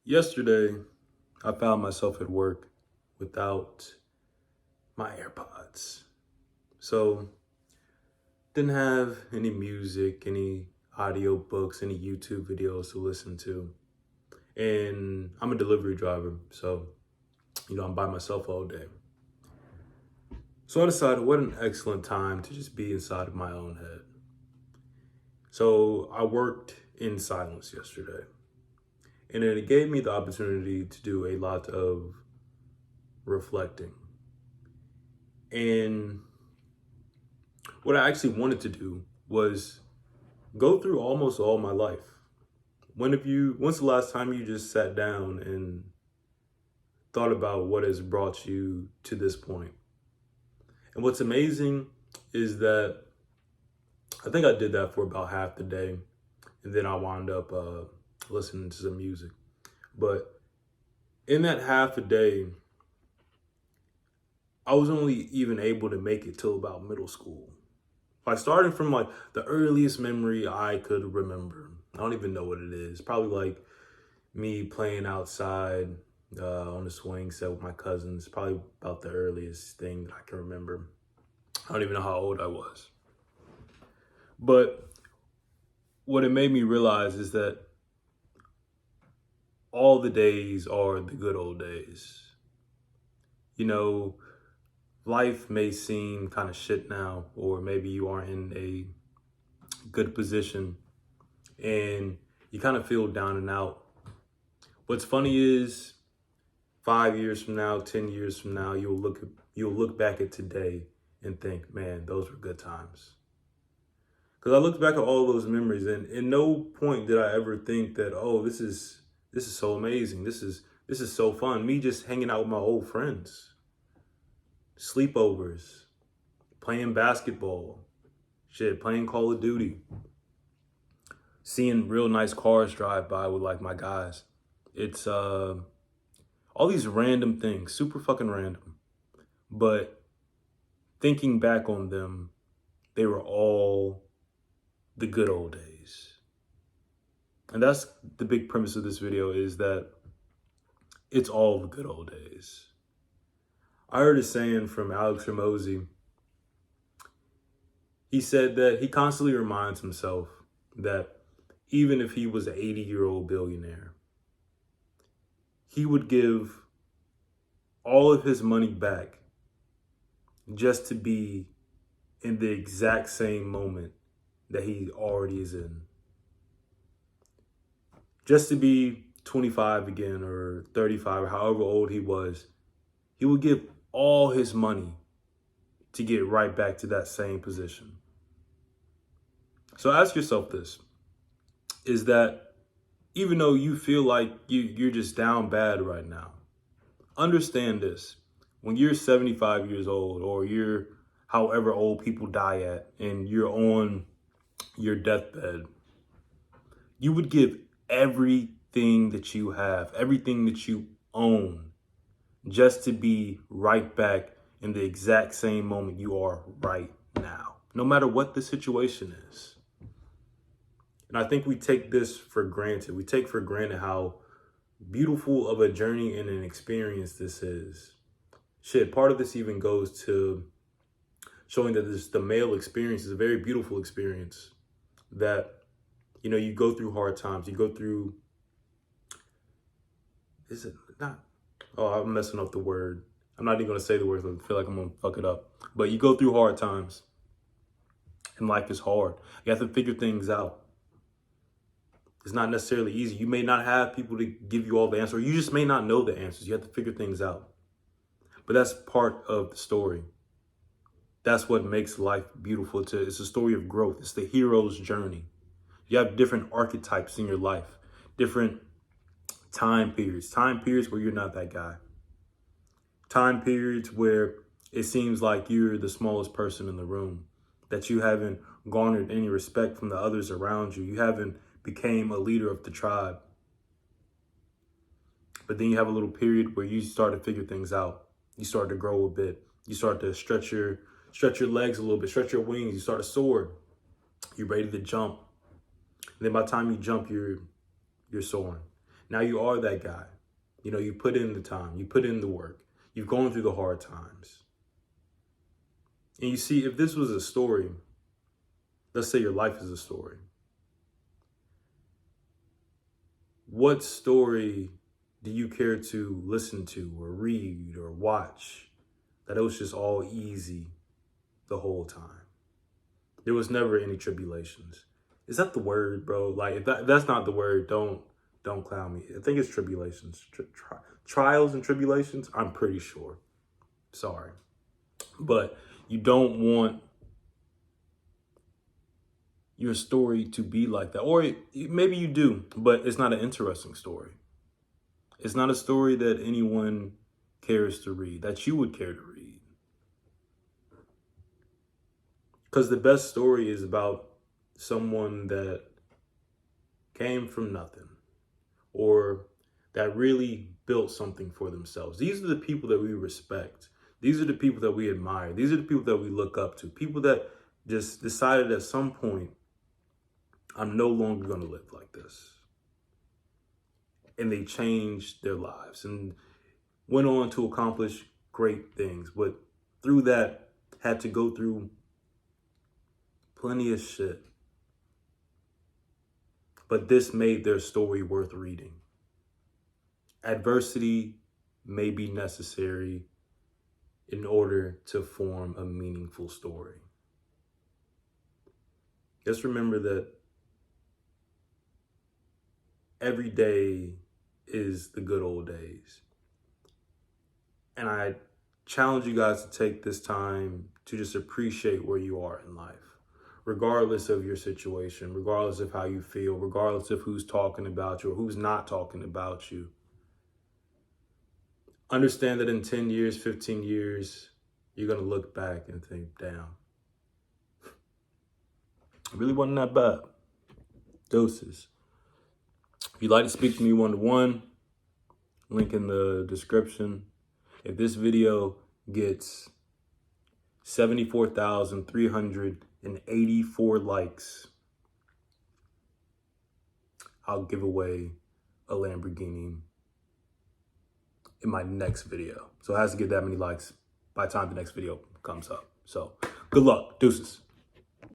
Yesterday, I found myself at work without my AirPods. So, didn't have any music, any audio books, any YouTube videos to listen to. And I'm a delivery driver, so, I'm by myself all day. So I decided what an excellent time to just be inside of my own head. So I worked in silence yesterday. And it gave me the opportunity to do a lot of reflecting. And what I actually wanted to do was go through almost all my life. When's the last time you just sat down and thought about what has brought you to this point? And what's amazing is that I think I did that for about half the day. And then I wound up listening to some music. But in that half a day, I was only even able to make it till about middle school. Like starting from like the earliest memory I could remember. I don't even know what it is. Probably like me playing outside on the swing set with my cousins. Probably about the earliest thing that I can remember. I don't even know how old I was. But what it made me realize is that all the days are the good old days. Life may seem kind of shit now, or maybe you are in a good position and you kind of feel down and out. What's funny is 5 years from now, 10 years from now, you'll look back at today and think, man, those were good times. Because I looked back at all those memories, and in no point did I ever think that, oh, this is so amazing. This is so fun. Me just hanging out with my old friends. Sleepovers, playing basketball, playing Call of Duty, seeing real nice cars drive by with like my guys. It's all these random things, super fucking random. But thinking back on them, they were all the good old days. And that's the big premise of this video, is that it's all the good old days. I heard a saying from Alex Ramosi. He said that he constantly reminds himself that even if he was an 80-year-old billionaire, he would give all of his money back just to be in the exact same moment that he already is in. Just to be 25 again, or 35, or however old he was, he would give all his money to get right back to that same position. So ask yourself this, is that even though you feel like you're just down bad right now, understand this. When you're 75 years old, or you're however old people die at, and you're on your deathbed, you would give everything that you have, everything that you own, just to be right back in the exact same moment you are right now, no matter what the situation is. And I think we take this for granted. We take for granted how beautiful of a journey and an experience this is. Part of this even goes to showing that the male experience is a very beautiful experience. That, you go through hard times. You go through, is it not? Oh, I'm messing up the word. I'm not even going to say the word, because I feel like I'm going to fuck it up. But you go through hard times, and life is hard. You have to figure things out. It's not necessarily easy. You may not have people to give you all the answers, or you just may not know the answers. You have to figure things out. But that's part of the story. That's what makes life beautiful. It's a story of growth. It's the hero's journey. You have different archetypes in your life, different time periods where you're not that guy. Time periods where it seems like you're the smallest person in the room, that you haven't garnered any respect from the others around you. You haven't became a leader of the tribe. But then you have a little period where you start to figure things out. You start to grow a bit. You start to stretch your legs a little bit, stretch your wings. You start to soar. You're ready to jump. And then by the time you jump, you're soaring. Now you are that guy. You know, you put in the time, you put in the work, you've gone through the hard times. And you see, if this was a story, let's say your life is a story. What story do you care to listen to or read or watch that it was just all easy the whole time? There was never any tribulations. Is that the word, bro? Like, if that's not the word, don't clown me. I think it's tribulations. Trials and tribulations, I'm pretty sure. Sorry. But you don't want your story to be like that. Or maybe you do, but it's not an interesting story. It's not a story that anyone cares to read, that you would care to read. Because the best story is about someone that came from nothing or that really built something for themselves. These are the people that we respect. These are the people that we admire. These are the people that we look up to. People that just decided at some point, I'm no longer going to live like this. And they changed their lives and went on to accomplish great things. But through that, had to go through plenty of shit. But this made their story worth reading. Adversity may be necessary in order to form a meaningful story. Just remember that every day is the good old days. And I challenge you guys to take this time to just appreciate where you are in life. Regardless of your situation, regardless of how you feel, regardless of who's talking about you or who's not talking about you. Understand that in 10 years, 15 years, you're going to look back and think, damn, it really wasn't that bad. Doses. If you'd like to speak to me one-to-one, link in the description. If this video gets 74,384 likes, I'll give away a Lamborghini in my next video. So it has to get that many likes by the time the next video comes up. So good luck. Deuces.